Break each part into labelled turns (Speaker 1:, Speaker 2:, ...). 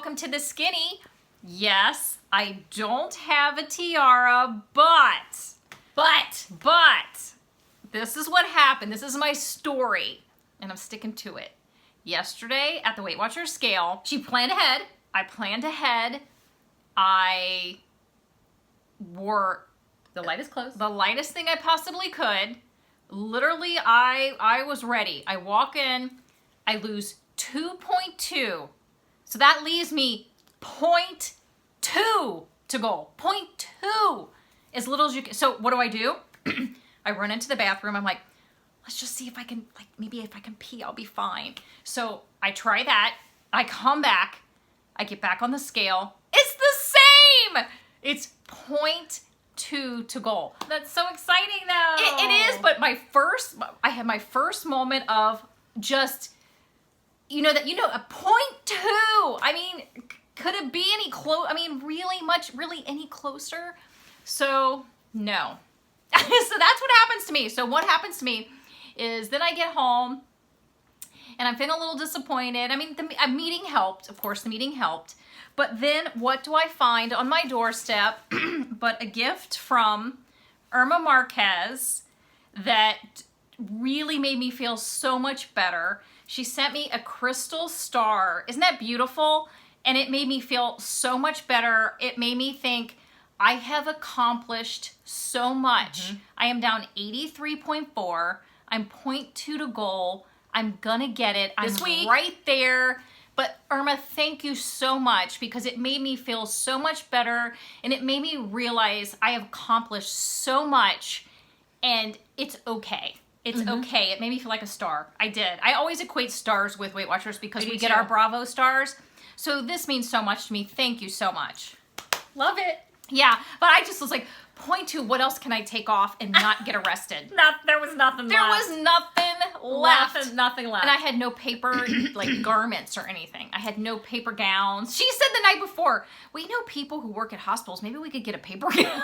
Speaker 1: welcome to the skinny. Yes, I don't have a tiara, but this is what happened. This is my story, and I'm sticking to it. Yesterday at the Weight Watchers scale, she planned ahead. I planned ahead. I wore
Speaker 2: The lightest clothes.
Speaker 1: the lightest thing I possibly could. Literally, I was ready. I walk in, I lose 2.2. So that leaves me 0.2 to goal. 0.2. As little as you can. So what do? I run into the bathroom. I'm like, let's just see if I can, like, maybe if I can pee, I'll be fine. So I try that. I come back. I get back on the scale. It's the same. It's 0.2 to goal.
Speaker 2: That's so exciting, though.
Speaker 1: It is, but I had my first moment of just, a 0.2. I mean, could it be any really any closer? So, no. So that's what happens to me. So what happens to me is then I get home and I'm feeling a little disappointed. I mean, the meeting helped. Of course, the meeting helped. But then what do I find on my doorstep but a gift from Irma Marquez that really made me feel so much better. She sent me a crystal star. Isn't that beautiful? And it made me feel so much better. It made me think, I have accomplished so much. I am down 83.4. I'm 0.2 to goal. I'm gonna get it.
Speaker 2: This week.
Speaker 1: Right there. But Irma, thank you so much because it made me feel so much better and it made me realize I have accomplished so much and it's okay. It's okay. It made me feel like a star. I did. I always equate stars with Weight Watchers because we get our Bravo stars. So this means so much to me. Thank you so much.
Speaker 2: Love it.
Speaker 1: Yeah, but I just was like, 0.2, what else can I take off and not get arrested?
Speaker 2: There was nothing
Speaker 1: There
Speaker 2: left.
Speaker 1: was nothing left.
Speaker 2: Nothing left.
Speaker 1: And I had no paper, like, garments or anything. I had no paper gowns. She said the night before, we know people who work at hospitals. Maybe we could get a paper gown.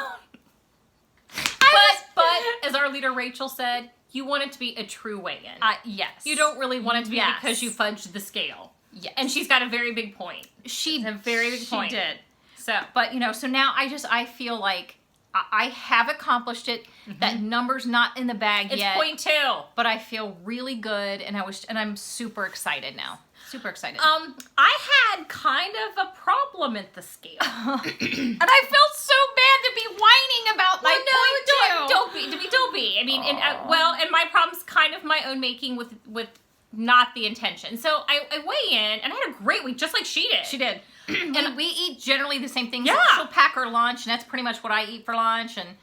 Speaker 1: But as our leader Rachel said, you want it to be a true weigh-in.
Speaker 2: Yes.
Speaker 1: You don't really want it to be
Speaker 2: Yes.
Speaker 1: because you fudged the scale.
Speaker 2: Yes.
Speaker 1: And she's got a very big point.
Speaker 2: a very big point.
Speaker 1: She did. So, but so now I feel like I have accomplished it. That number's not in the bag yet.
Speaker 2: It's 0.2.
Speaker 1: But I feel really good, and I'm super excited now. Super excited.
Speaker 2: I had kind of a problem at the scale. And I felt so bad to be whining about my point two.
Speaker 1: Don't be. I mean, and my problem's kind of my own making with not the intention. So I weigh in, and I had a great week, just like she did. She did. And we eat generally the same things.
Speaker 2: Yeah.
Speaker 1: She'll pack her lunch, and that's pretty much what I eat for lunch and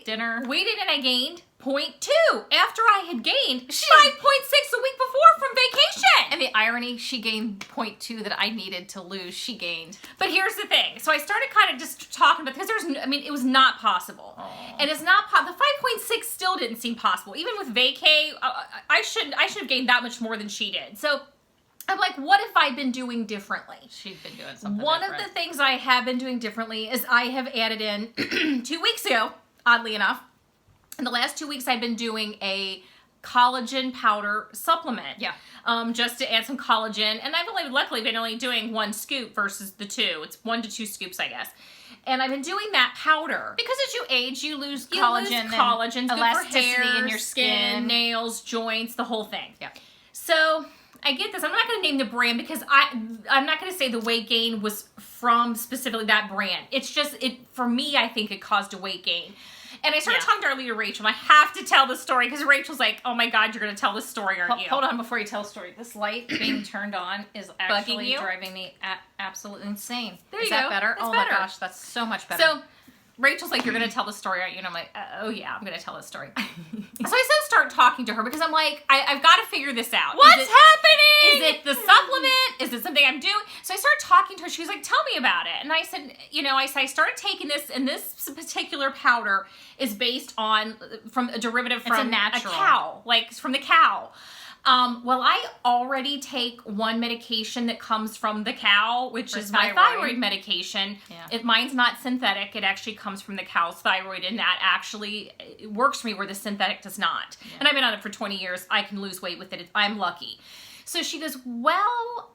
Speaker 1: dinner.
Speaker 2: Weighed in and I gained 0.2 after I had gained 5.6 a week before from vacation.
Speaker 1: And the irony, she gained 0.2 that I needed to lose. She gained.
Speaker 2: But here's the thing. So I started kind of just talking about, because it was not possible.
Speaker 1: Aww.
Speaker 2: And it's not the 5.6 still didn't seem possible. Even with vacay, I should have gained that much more than she did. So I'm like, what have I been doing differently?
Speaker 1: She's been doing something
Speaker 2: One
Speaker 1: different.
Speaker 2: of the things I have been doing differently is I have added in 2 weeks ago, oddly enough. In the last 2 weeks, I've been doing a collagen powder supplement.
Speaker 1: Yeah.
Speaker 2: Just to add some collagen. And I've luckily been only doing 1 scoop versus the 2. It's 1 to 2 scoops, I guess. And I've been doing that powder.
Speaker 1: Because as you age, you lose collagen.
Speaker 2: Collagen,
Speaker 1: elasticity
Speaker 2: good for hair,
Speaker 1: in your skin,
Speaker 2: nails, joints, the whole thing.
Speaker 1: Yeah.
Speaker 2: So I get this. I'm not going to name the brand because I'm not going to say the weight gain was from specifically that brand. It's just, for me, I think it caused a weight gain. And I started talking to our leader, Rachel, and I have to tell the story because Rachel's like, oh my God, you're going to tell this story, aren't you?
Speaker 1: Hold on before you tell the story. This light being turned on is actually
Speaker 2: you?
Speaker 1: driving me absolutely insane.
Speaker 2: There
Speaker 1: is
Speaker 2: you
Speaker 1: that
Speaker 2: go.
Speaker 1: better?
Speaker 2: It's
Speaker 1: Oh
Speaker 2: better.
Speaker 1: my gosh, that's so much better.
Speaker 2: So Rachel's like, you're going to tell the story, aren't you? And I'm like, oh yeah, I'm going to tell this story. So I start talking to her because I'm like, I've got to figure this out.
Speaker 1: What's happening?
Speaker 2: Is it the supplement? Is it something I'm doing? So I started talking to her. She was like, tell me about it. And I said, I started taking this, and this particular powder is based on, from a derivative from
Speaker 1: a natural.
Speaker 2: cow, like from the cow. Well, I already take one medication that comes from the cow, which
Speaker 1: For
Speaker 2: is my thyroid medication.
Speaker 1: Yeah.
Speaker 2: Mine's not synthetic. It actually comes from the cow's thyroid, and that actually works for me where the synthetic does not.
Speaker 1: Yeah.
Speaker 2: And I've been on it for 20 years. I can lose weight with it. I'm lucky.
Speaker 1: So she goes, well,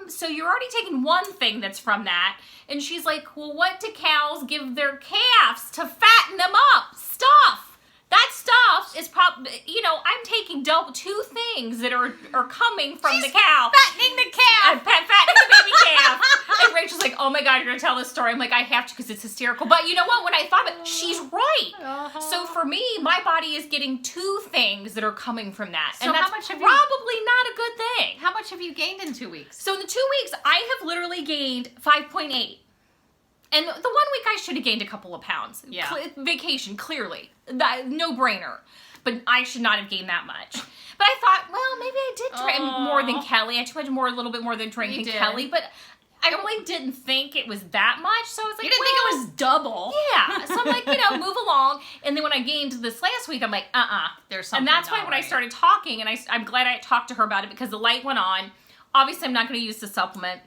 Speaker 1: so you're already taking one thing that's from that. And she's like, well, what do cows give their calves to fatten them up? Stuff. That stuff is probably, I'm taking two things that are coming from the cow.
Speaker 2: Fattening the calf.
Speaker 1: Fattening the baby calf. And Rachel's like, oh my God, you're going to tell this story. I'm like, I have to because it's hysterical. But you know what? When I thought of it, she's right.
Speaker 2: Uh-huh.
Speaker 1: So for me, my body is getting two things that are coming from that.
Speaker 2: So
Speaker 1: and
Speaker 2: how
Speaker 1: that's
Speaker 2: much have
Speaker 1: probably not a good thing.
Speaker 2: How much have you gained in 2 weeks?
Speaker 1: So in the 2 weeks, I have literally gained 5.8. And the 1 week I should have gained a couple of pounds.
Speaker 2: Yeah.
Speaker 1: Vacation, clearly. No brainer. But I should not have gained that much. But I thought, well, maybe I did drink more than Kelly. I tried a little bit more than drinking Kelly. But I really didn't think it was that much. So I was like,
Speaker 2: you didn't think it was double.
Speaker 1: Yeah. So I'm like, move along. And then when I gained this last week, I'm like,
Speaker 2: There's something
Speaker 1: And that's why when I started talking, and I'm glad I talked to her about it because the light went on. Obviously, I'm not going to use the supplement.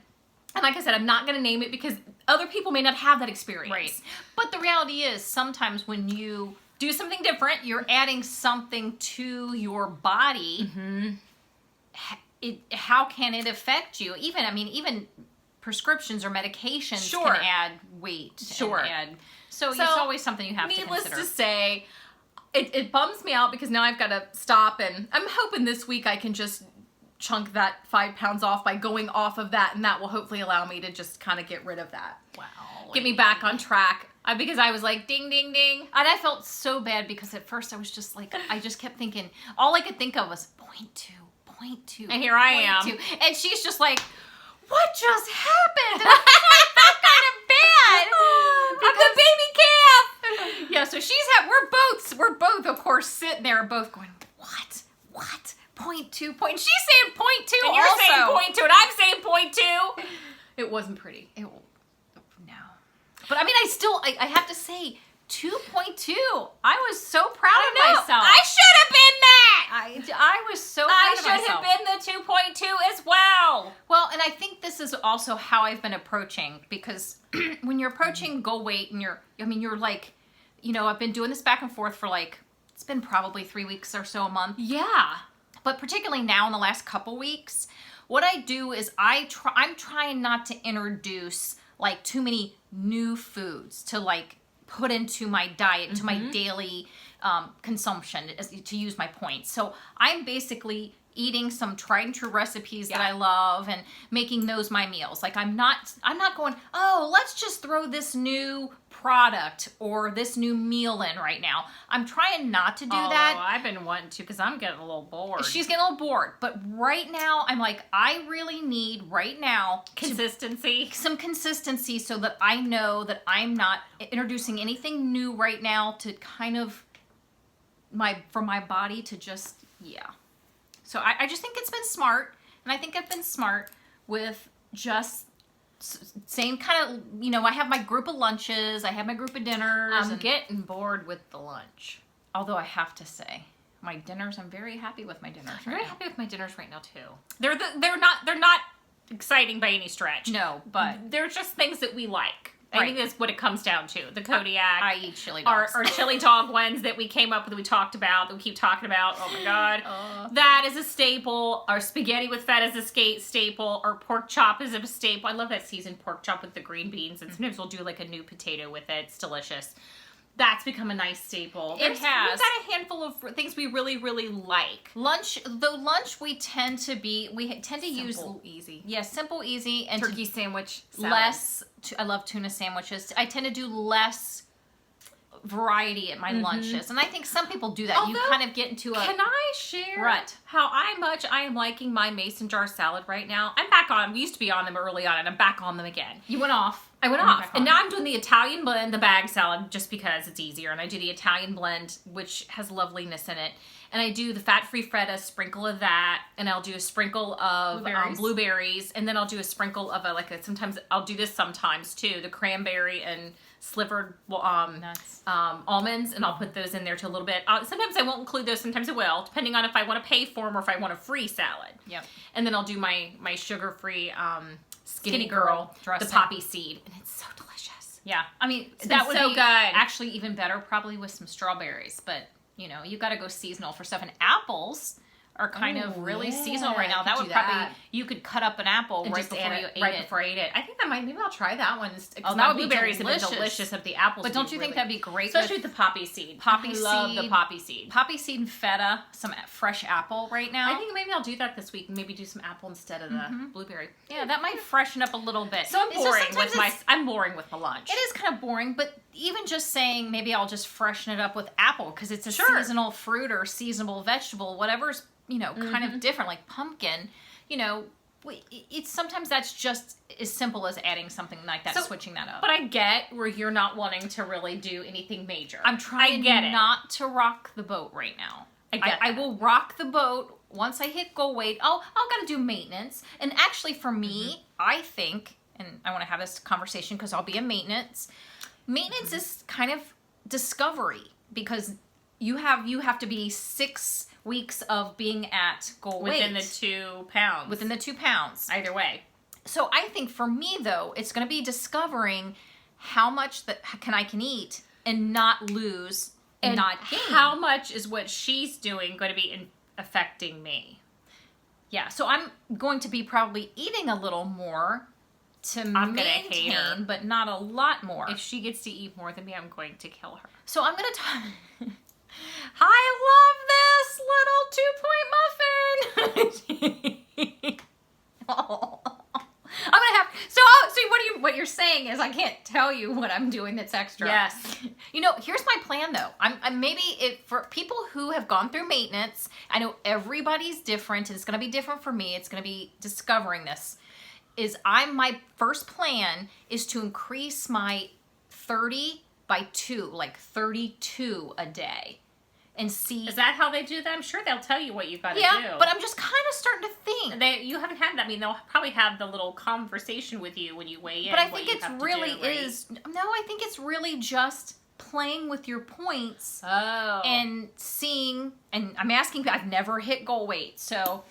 Speaker 1: And like I said, I'm not going to name it because other people may not have that experience.
Speaker 2: Right.
Speaker 1: But the reality is sometimes when you do something different, you're adding something to your body.
Speaker 2: Mm-hmm.
Speaker 1: How can it affect you? Even prescriptions or medications can add weight.
Speaker 2: Sure.
Speaker 1: So it's always something you have to consider.
Speaker 2: Needless to say, it bums me out because now I've got to stop, and I'm hoping this week I can just chunk that 5 pounds off by going off of that, and that will hopefully allow me to just kind of get rid of that.
Speaker 1: Wow.
Speaker 2: Get me back on track. Because I was like, ding, ding, ding.
Speaker 1: And I felt so bad because at first I was just like, I just kept thinking, all I could think of was 0.2.
Speaker 2: And here I am.
Speaker 1: And she's just like, what just happened? And I felt kind of bad.
Speaker 2: I'm the baby calf.
Speaker 1: Yeah, so we're both, of course, sitting there both going, what? 0.2. She's saying 0.2
Speaker 2: And you're
Speaker 1: also.
Speaker 2: saying 0.2, and I'm saying 0.2.
Speaker 1: It wasn't pretty. No. But I mean, I have to say, 2.2. I was so proud of myself.
Speaker 2: I should have been that.
Speaker 1: I was so proud of myself.
Speaker 2: I should have been the 2.2 as well.
Speaker 1: Well, and I think this is also how I've been approaching, because when you're approaching goal weight and you're like, I've been doing this back and forth for it's been probably 3 weeks or so, a month.
Speaker 2: Yeah.
Speaker 1: But particularly now in the last couple weeks, what I do is I'm trying not to introduce too many new foods to put into my diet, to my daily consumption, to use my points. So I'm basically eating some tried and true recipes that I love and making those my meals. I'm not going, let's just throw this new product or this new meal in right now. I'm trying not to do that.
Speaker 2: Oh, I've been wanting to because I'm getting a little bored.
Speaker 1: She's getting a little bored. But right now, I'm like, I really need right now some consistency so that I know that I'm not introducing anything new right now to kind of for my body to just, So I just think it's been smart. And I think I've been smart with just same kind of, I have my group of lunches, I have my group of dinners.
Speaker 2: I'm getting bored with the lunch.
Speaker 1: Although I have to say, my dinners, I'm very happy with my dinners.
Speaker 2: I'm very happy with my dinners right now too. They're not exciting by any stretch.
Speaker 1: No, but
Speaker 2: they're just things that we like.
Speaker 1: Right.
Speaker 2: I think that's what it comes down to. The Kodiak.
Speaker 1: I eat chili dogs.
Speaker 2: Our chili dog ones that we came up with, that we talked about, that we keep talking about. Oh my God. That is a staple. Our spaghetti with feta is a staple. Our pork chop is a staple. I love that seasoned pork chop with the green beans. And sometimes we'll do a new potato with it. It's delicious. That's become a nice staple.
Speaker 1: It has.
Speaker 2: We've got a handful of things we really, really like.
Speaker 1: Lunch we tend to use
Speaker 2: Simple, easy.
Speaker 1: Yeah, simple, easy, and
Speaker 2: Turkey sandwich. Salad.
Speaker 1: Less. I love tuna sandwiches. I tend to do less variety at my lunches, and I think some people do that.
Speaker 2: Although,
Speaker 1: you kind of get into a.
Speaker 2: Can I share
Speaker 1: Right.
Speaker 2: how much I am liking my mason jar salad right now? I'm back on. We used to be on them early on, and I'm back on them again.
Speaker 1: You went off.
Speaker 2: I went off. And now I'm doing the Italian blend, the bag salad, just because it's easier. And I do the Italian blend, which has loveliness in it. And I do the fat-free feta, sprinkle of that. And I'll do a sprinkle of blueberries. And then I'll do a sprinkle of sometimes I'll do this sometimes too, the cranberry and slivered
Speaker 1: nuts.
Speaker 2: Almonds. And I'll put those in there to a little bit. Sometimes I won't include those. Sometimes I will, depending on if I want to pay for them or if I want a free salad.
Speaker 1: Yep.
Speaker 2: And then I'll do my sugar-free Skinny Girl
Speaker 1: dressing.
Speaker 2: The poppy seed. And it's so delicious.
Speaker 1: Yeah. I mean,
Speaker 2: that would be
Speaker 1: good. Actually, even better probably with some strawberries. But, you got to go seasonal for stuff. And apples are kind of really seasonal right now.
Speaker 2: I
Speaker 1: That
Speaker 2: could
Speaker 1: would
Speaker 2: do
Speaker 1: probably,
Speaker 2: that.
Speaker 1: you could cut up an apple
Speaker 2: And
Speaker 1: right
Speaker 2: just
Speaker 1: before
Speaker 2: add
Speaker 1: you
Speaker 2: it
Speaker 1: ate
Speaker 2: right
Speaker 1: it.
Speaker 2: before I ate it. I think maybe I'll try that one.
Speaker 1: Oh, that would be
Speaker 2: blueberries have been
Speaker 1: delicious.
Speaker 2: delicious. If the apples,
Speaker 1: But don't
Speaker 2: do
Speaker 1: you think
Speaker 2: really-
Speaker 1: that'd be great?
Speaker 2: especially with the poppy seed?
Speaker 1: Poppy
Speaker 2: I love the
Speaker 1: seed.
Speaker 2: poppy seed.
Speaker 1: Poppy seed and feta, some fresh apple right now.
Speaker 2: I think maybe I'll do that this week. Maybe do some apple instead of the blueberry.
Speaker 1: Yeah, that might freshen up a little bit.
Speaker 2: So I'm boring
Speaker 1: sometimes
Speaker 2: with my. I'm boring with my lunch.
Speaker 1: It is kind of boring, but even just saying maybe I'll just freshen it up with apple because it's a
Speaker 2: Sure.
Speaker 1: seasonal fruit or seasonal vegetable, whatever's, kind of different, like pumpkin, it's sometimes that's just as simple as adding something like that,
Speaker 2: So-
Speaker 1: switching that up.
Speaker 2: But I get where you're not wanting to really do anything major.
Speaker 1: I'm trying
Speaker 2: I get it.
Speaker 1: not to rock the boat right now.
Speaker 2: I get
Speaker 1: I
Speaker 2: that.
Speaker 1: will rock the boat once I hit goal weight. I'll gotta do maintenance. And actually for me, I think, and I want to have this conversation because I'll be in maintenance. Maintenance is kind of discovery because you have to be 6 weeks of being at goal
Speaker 2: within
Speaker 1: weight.
Speaker 2: the 2 pounds.
Speaker 1: Within the 2 pounds.
Speaker 2: Either way.
Speaker 1: So I think for me though, it's going to be discovering how much that I can eat and not lose and not gain.
Speaker 2: How much is what she's doing going to be affecting me?
Speaker 1: Yeah, so I'm going to be probably eating a little more to
Speaker 2: I'm gonna hate
Speaker 1: maintain,
Speaker 2: her.
Speaker 1: but not a lot more.
Speaker 2: If she gets to eat more than me, I'm going to kill her.
Speaker 1: So I'm going to I love this little 2-point muffin. Oh. I'm gonna have so what you're saying is I can't tell you what I'm doing that's extra.
Speaker 2: Yes.
Speaker 1: Here's my plan though. I'm maybe for people who have gone through maintenance. I know everybody's different, and it's gonna be different for me. It's gonna be discovering this. My first plan is to increase my 30 by 2, like 32 a day. And see.
Speaker 2: Is that how they do that? I'm sure they'll tell you what you've got to do.
Speaker 1: Yeah, but I'm just kind of starting to think.
Speaker 2: You haven't had that. I mean, they'll probably have the little conversation with you when you weigh in.
Speaker 1: But I
Speaker 2: what
Speaker 1: think
Speaker 2: you
Speaker 1: it's
Speaker 2: have to
Speaker 1: really
Speaker 2: do, right?
Speaker 1: is. No, I think it's really just playing with your points
Speaker 2: Oh.
Speaker 1: and seeing. And I'm asking. I've never hit goal weight, so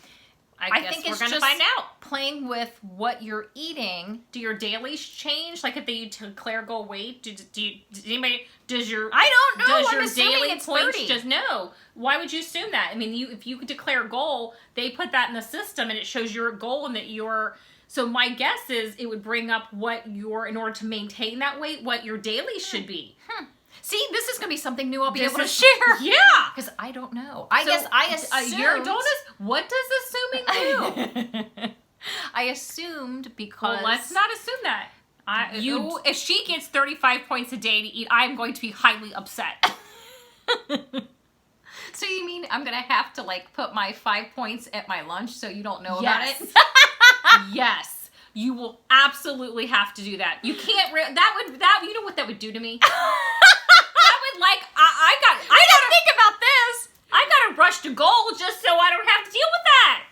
Speaker 2: I
Speaker 1: think
Speaker 2: we're
Speaker 1: it's
Speaker 2: going to
Speaker 1: just
Speaker 2: find out.
Speaker 1: playing with what you're eating.
Speaker 2: Do your dailies change? Like if they declare goal weight, does your
Speaker 1: I don't know.
Speaker 2: Does
Speaker 1: I'm
Speaker 2: your
Speaker 1: assuming
Speaker 2: daily
Speaker 1: it's
Speaker 2: points
Speaker 1: 30.
Speaker 2: just no? Why would you assume that? I mean, if you declare a goal, they put that in the system and it shows your goal and that you're. So my guess is it would bring up in order to maintain that weight, what your daily should be.
Speaker 1: See, this is going to be something new I'll be
Speaker 2: This
Speaker 1: able to
Speaker 2: is-
Speaker 1: share.
Speaker 2: Yeah.
Speaker 1: Because I don't know. I guess I assumed.
Speaker 2: What does assuming do?
Speaker 1: I assumed because.
Speaker 2: Well, let's not assume that. If she gets 35 points a day to eat, I'm going to be highly upset.
Speaker 1: So you mean I'm going to have to put my 5 points at my lunch so you don't know
Speaker 2: Yes.
Speaker 1: about it?
Speaker 2: Yes. You will absolutely have to do that. You can't. You know what that would do to me? That would I
Speaker 1: didn't think about this.
Speaker 2: I got to rush to goal just so I don't have to deal with that.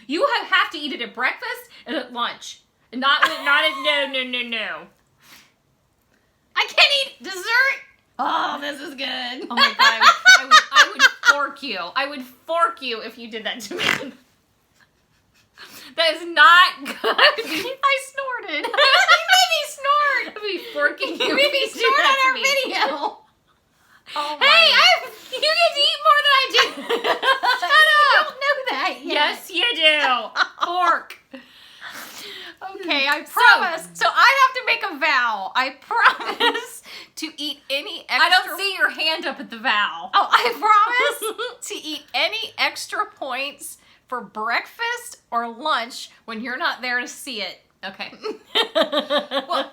Speaker 2: You have to eat it at breakfast and at lunch. Not at no.
Speaker 1: I can't eat dessert. Oh, this is good.
Speaker 2: Oh my god, I would fork you. I would fork you if you did that to me. That is not good.
Speaker 1: I snorted. You made me snort.
Speaker 2: I'd be forking you.
Speaker 1: You made me
Speaker 2: if you do
Speaker 1: snort
Speaker 2: that
Speaker 1: on our
Speaker 2: to me.
Speaker 1: video. Oh
Speaker 2: Hey, you get to eat more than I do. Shut
Speaker 1: You
Speaker 2: up.
Speaker 1: don't know that yet.
Speaker 2: Yes, you do. Fork.
Speaker 1: Okay, I promise. So I have to make a vow. I promise to eat any extra.
Speaker 2: I don't see your hand up at the vow.
Speaker 1: Oh, I promise to eat any extra points for breakfast or lunch when you're not there to see it.
Speaker 2: Okay.
Speaker 1: Well,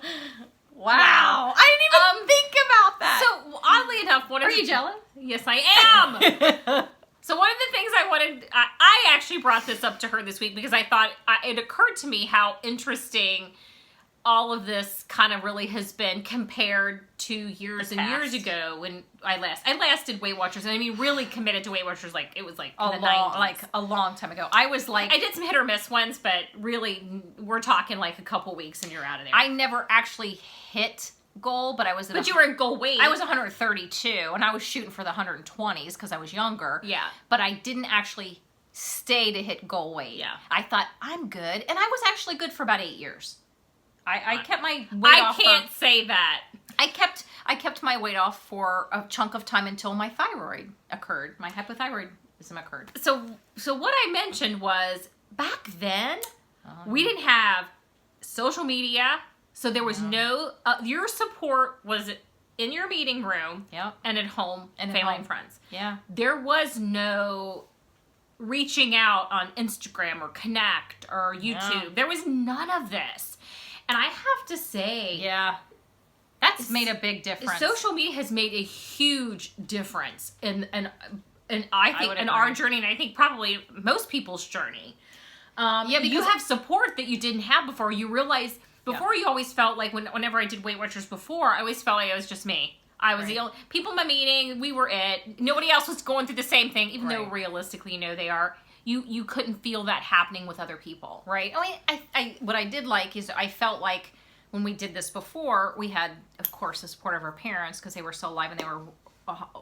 Speaker 1: wow. I didn't even think about that.
Speaker 2: So oddly enough,
Speaker 1: Are you jealous?
Speaker 2: Yes, I am. So one of the things I actually brought this up to her this week because I thought it occurred to me how interesting all of this kind of really has been compared to years and years ago when I lasted Weight Watchers, and I mean really committed to Weight Watchers it was in the 90s.
Speaker 1: A long time ago. I was
Speaker 2: I did some hit or miss ones, but really we're talking a couple weeks and you're out of there.
Speaker 1: I never actually hit goal, but I was
Speaker 2: you were in goal weight.
Speaker 1: I was 132 and I was shooting for the 120s because I was younger.
Speaker 2: Yeah.
Speaker 1: But I didn't actually stay to hit goal weight.
Speaker 2: Yeah.
Speaker 1: I thought I'm good, and I was actually good for about 8 years. I kept my weight off.
Speaker 2: I can't say that.
Speaker 1: I kept my weight off for a chunk of time until my thyroid occurred, my hypothyroid occurred.
Speaker 2: So what I mentioned was back then we didn't have social media, so there was no your support was in your meeting room and at home and family and friends.
Speaker 1: Yeah.
Speaker 2: There was no reaching out on Instagram or Connect or YouTube. Yeah. There was none of this. And I have to say,
Speaker 1: that's made a big difference.
Speaker 2: Social media has made a huge difference in I think in our journey, and I think probably most people's journey. Because you have support that you didn't have before. You realize before you always felt like whenever I did Weight Watchers before, I always felt like it was just me. I was the only people in my meeting. We were it. Nobody else was going through the same thing, even though realistically, they are. You couldn't feel that happening with other people,
Speaker 1: right? I mean, I what I did like is I felt like when we did this before, we had, of course, the support of our parents because they were still alive and they were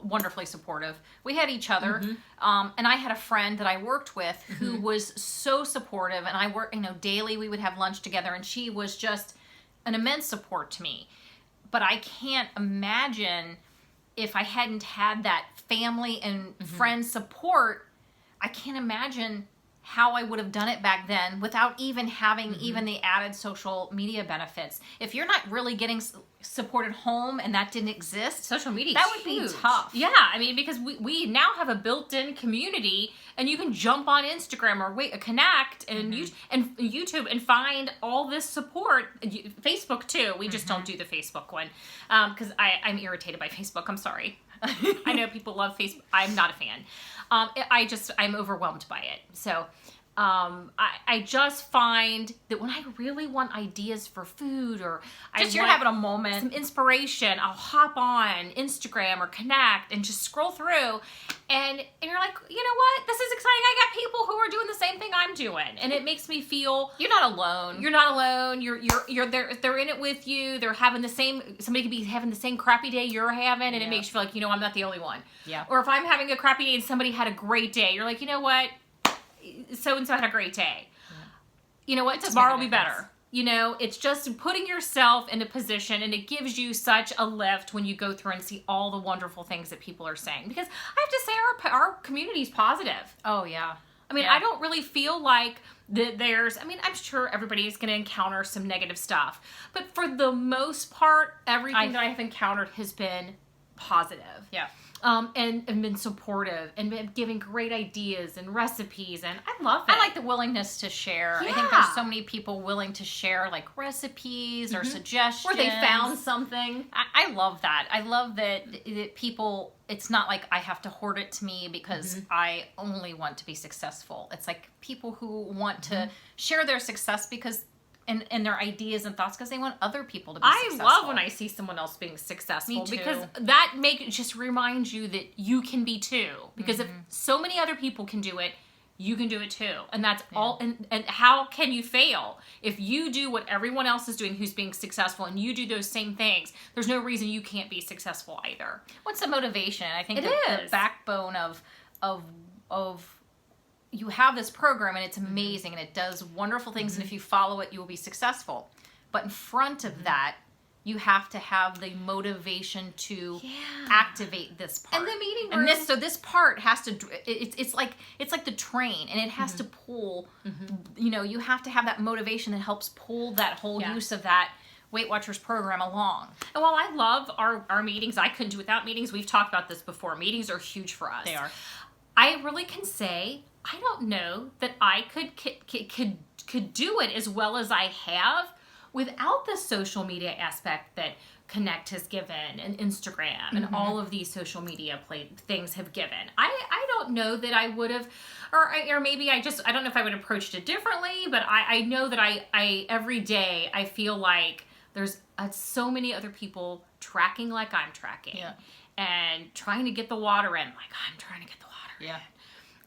Speaker 1: wonderfully supportive. We had each other, and I had a friend that I worked with who was so supportive, and I worked, daily. We would have lunch together, and she was just an immense support to me. But I can't imagine if I hadn't had that family and friend support. I can't imagine how I would have done it back then without even having even the added social media benefits. If you're not really getting support at home and that didn't exist,
Speaker 2: social media
Speaker 1: that would be tough.
Speaker 2: Yeah, I mean, because we now have a built-in community, and you can jump on Instagram or Connect and YouTube and find all this support. Facebook too. We just don't do the Facebook one because I'm irritated by Facebook. I'm sorry. I know people love Facebook. I'm not a fan. I'm overwhelmed by it. So I just find that when I really want ideas for food or
Speaker 1: you're having a moment,
Speaker 2: some inspiration, I'll hop on Instagram or Connect and just scroll through, and you're like, you know what? This is exciting. I got people who are doing the same thing I'm doing, and it makes me feel
Speaker 1: you're not alone.
Speaker 2: You're not alone. You're they're in it with you. They're having the same. Somebody could be having the same crappy day you're having, and it makes you feel like I'm not the only one.
Speaker 1: Yeah.
Speaker 2: Or if I'm having a crappy day and somebody had a great day, you're like, you know what? So-and-so had a great day. You know what? Tomorrow will be better. It's just putting yourself in a position, and it gives you such a lift when you go through and see all the wonderful things that people are saying. Because I have to say our community is positive.
Speaker 1: Oh, yeah.
Speaker 2: I mean, I don't really feel like that I'm sure everybody is going to encounter some negative stuff. But for the most part, everything that I have encountered has been positive.
Speaker 1: Yeah.
Speaker 2: And been supportive and been giving great ideas and recipes, and I love it.
Speaker 1: I like the willingness to share.
Speaker 2: Yeah.
Speaker 1: I think there's so many people willing to share like recipes or suggestions.
Speaker 2: Or they found something.
Speaker 1: I love that. I love that people, it's not like I have to hoard it to me because I only want to be successful. It's like people who want to share their success because and their ideas and thoughts because they want other people to be successful.
Speaker 2: I love when I see someone else being successful.
Speaker 1: Me too.
Speaker 2: Because that just reminds you that you can be too. Because if so many other people can do it, you can do it too. And that's all. And how can you fail? If you do what everyone else is doing who's being successful and you do those same things, there's no reason you can't be successful either.
Speaker 1: What's the motivation? I think
Speaker 2: the
Speaker 1: backbone of you have this program and it's amazing and it does wonderful things, and if you follow it, you will be successful. But in front of that, you have to have the motivation to activate this part.
Speaker 2: And the meeting room.
Speaker 1: And this part has to. It's like the train, and it has to pull. You have to have that motivation that helps pull that whole use of that Weight Watchers program along.
Speaker 2: And while I love our meetings, I couldn't do without meetings. We've talked about this before. Meetings are huge for us.
Speaker 1: They are.
Speaker 2: I really can say I don't know that I could do it as well as I have without the social media aspect that Connect has given and Instagram and all of these social media things have given. I don't know that I would have, or maybe I don't know if I would have approached it differently, but I know that I every day I feel like there's so many other people tracking like I'm tracking and trying to get the water in. Like, I'm trying to get the water in.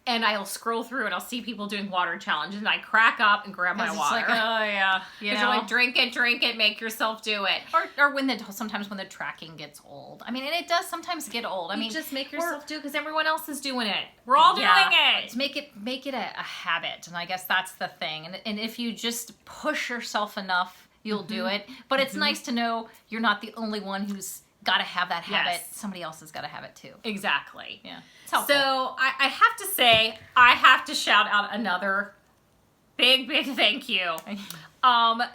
Speaker 2: And I'll scroll through and I'll see people doing water challenges, and I crack up and grab my water.
Speaker 1: It's like, oh yeah,
Speaker 2: you're like, drink it, make yourself do it.
Speaker 1: Or sometimes when the tracking gets old. I mean, and it does sometimes get old. I mean,
Speaker 2: just make yourself do it because everyone else is doing it. We're all doing it.
Speaker 1: Make it a habit, and I guess that's the thing. And if you just push yourself enough, you'll do it. But it's nice to know you're not the only one who's gotta have that habit.
Speaker 2: Yes.
Speaker 1: Somebody else has gotta have it too.
Speaker 2: Exactly.
Speaker 1: Yeah. It's
Speaker 2: So
Speaker 1: helpful.
Speaker 2: I have to say, I have to shout out another big thank you.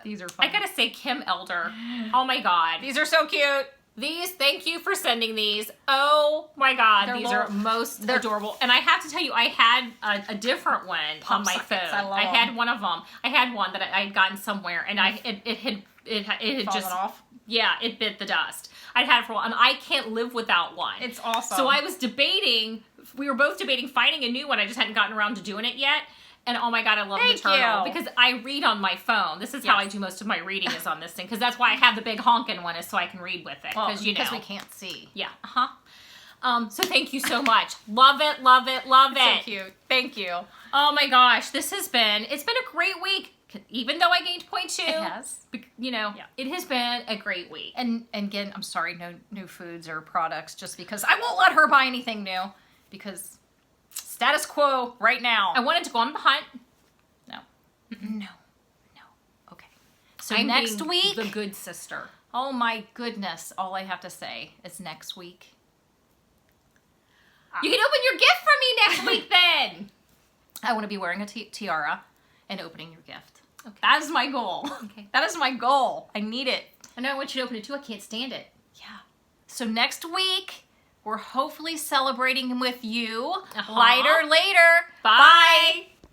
Speaker 1: These are fun.
Speaker 2: I gotta say, Kim Elder. Oh my God.
Speaker 1: These are so cute.
Speaker 2: These, thank you for sending these. Oh my God,
Speaker 1: They're
Speaker 2: these are most adorable. And I have to tell you, I had a different one on my phone.
Speaker 1: sockets, I love
Speaker 2: had
Speaker 1: them.
Speaker 2: one of them. I had one that I had gotten somewhere, and it had
Speaker 1: Falling
Speaker 2: just
Speaker 1: off.
Speaker 2: Yeah, it bit the dust. I'd had it for a while, and I can't live without one.
Speaker 1: It's awesome.
Speaker 2: So I was debating. We were both debating finding a new one. I just hadn't gotten around to doing it yet. And oh my God, I love
Speaker 1: Thank
Speaker 2: the turtle
Speaker 1: you.
Speaker 2: because I read on my phone. This is how I
Speaker 1: Yes.
Speaker 2: do most of my reading is on this thing because that's why I have the big honking one is so I can read with it
Speaker 1: Well,
Speaker 2: because you know
Speaker 1: we can't see.
Speaker 2: yeah so thank you so much. Love it, love it, love
Speaker 1: So
Speaker 2: it.
Speaker 1: cute. Thank you.
Speaker 2: Oh my gosh, it's been a great week. Even though I gained 0.2,
Speaker 1: It has.
Speaker 2: you know,
Speaker 1: Yeah.
Speaker 2: it has been a great week.
Speaker 1: And again, I'm sorry, no new foods or products, just because I won't let her buy anything new because status quo right now.
Speaker 2: I wanted to go on the hunt.
Speaker 1: No. Okay. So
Speaker 2: I'm
Speaker 1: next
Speaker 2: being
Speaker 1: week,
Speaker 2: the good sister.
Speaker 1: oh my goodness, all I have to say is next week.
Speaker 2: You can open your gift for me next week then.
Speaker 1: I want to be wearing a tiara and opening your gift.
Speaker 2: Okay.
Speaker 1: That is my goal.
Speaker 2: Okay.
Speaker 1: That is my goal. I need it.
Speaker 2: I know I want you to open it too. I can't stand it.
Speaker 1: Yeah. So next week, we're hopefully celebrating with you.
Speaker 2: Uh-huh.
Speaker 1: Lighter later.
Speaker 2: Bye.